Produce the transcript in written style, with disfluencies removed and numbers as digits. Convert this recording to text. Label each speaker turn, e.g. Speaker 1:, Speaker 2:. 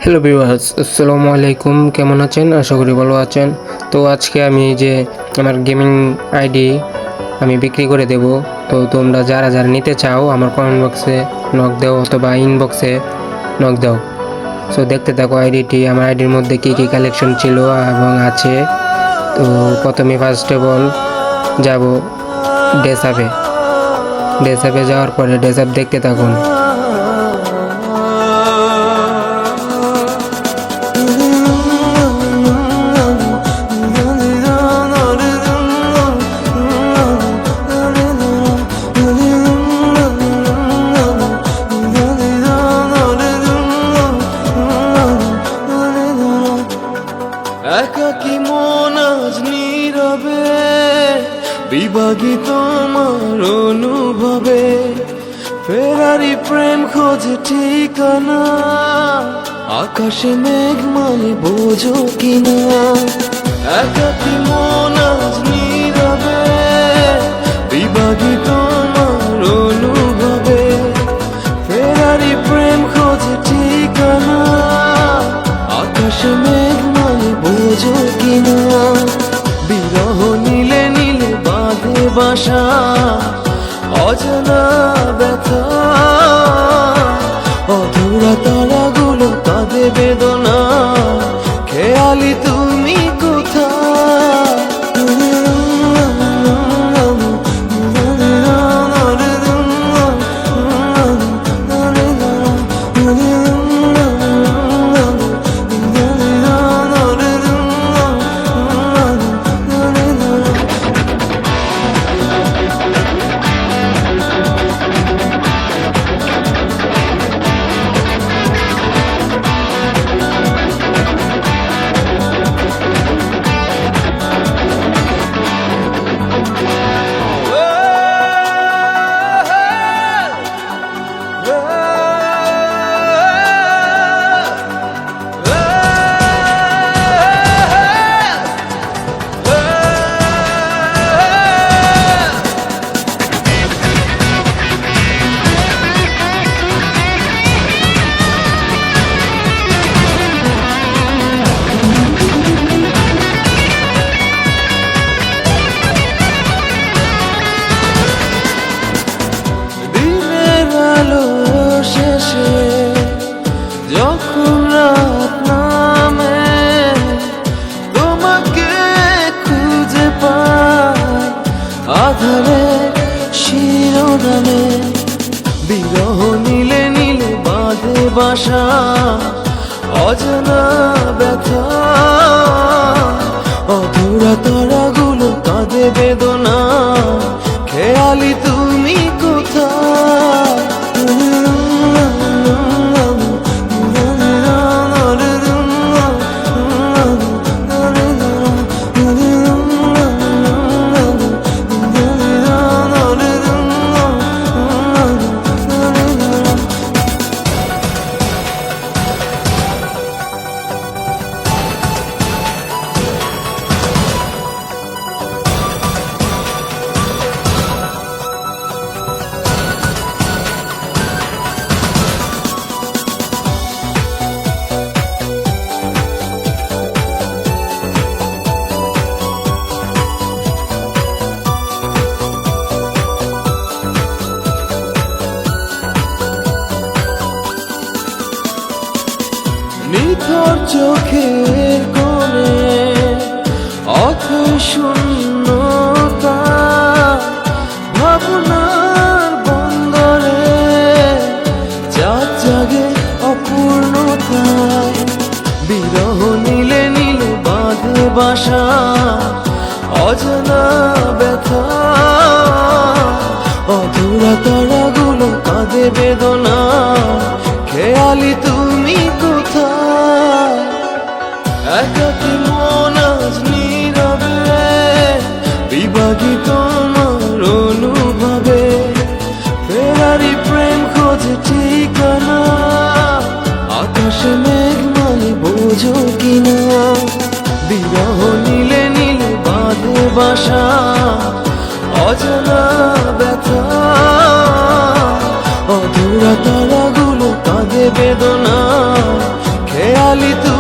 Speaker 1: Hello viewers, আসসালামু আলাইকুম। কেমন আছেন? আশা করি ভালো আছেন। তো আজকে আমি যে আমার গেমিং আইডি আমি বিক্রি করে দেব। তো তোমরা যারা যারা নিতে চাও আমার কমেন্ট বক্সে নক দাও অথবা ইনবক্সে নক দাও। সো দেখতে থাকো আইডিটি, আমার আইডির মধ্যে কী কী কালেকশন ছিল এবং আছে। তো প্রথমে ফার্স্ট অফ অল যাব ডেসাপে যাওয়ার পরে ডেসাপ দেখতে থাকুন।
Speaker 2: একাকী মন আজ নীরবে বিভাগী তোমার অনুভবে, ফেরারি প্রেম খোঁজে ঠিকানা, আকাশে মেঘমালে বোঝো কিনা। একাকী মন আজ নীরবে বিভাগী তোমার অনুভবে, ফেরারি প্রেম খোঁজে ঠিকানা, আকাশে মেঘমালে বোঝো কিনা। বিরহ নীলে নীলে বাঁধে বাসা, অজানা ব্যথা, অধুরা তারাগুলো কাঁদে বেদনা, খেয়ালি তুমি কোথায়। যখন রাত নামে তোমাকে খুঁজে পাই আধারে শিরোনামে, বিরহ নীলে নীলে বাঁধে বাসা, অজানা ব্যথা, অধুরা তারাগুলো কাঁদে বেদনা, খেয়ালি তুমি কোথায়। নিথর চোখের কোণে অথই শূন্যতা, ভাবনার বন্দরে চাঁদ জাগে অপূর্ণতায়, বিরহ নীলে নীলে বাঁধে বাসা, অজানা ব্যথা, অধুরা তারাগুলো কাঁদে বেদনা, খেয়ালি তুমি কোথায়। একাকী মন আজ নীরবে বিভাগী তোমার অনুভবে, ফেরারি প্রেম খোঁজে ঠিকানা, আকাশে মেঘমালে বোঝো কিনা। বিরহ নীলে নীলে বাঁধে বাসা, অজানা ব্যথা, অধুরা তারাগুলো কাঁদে বেদনা, খেয়ালি তুমি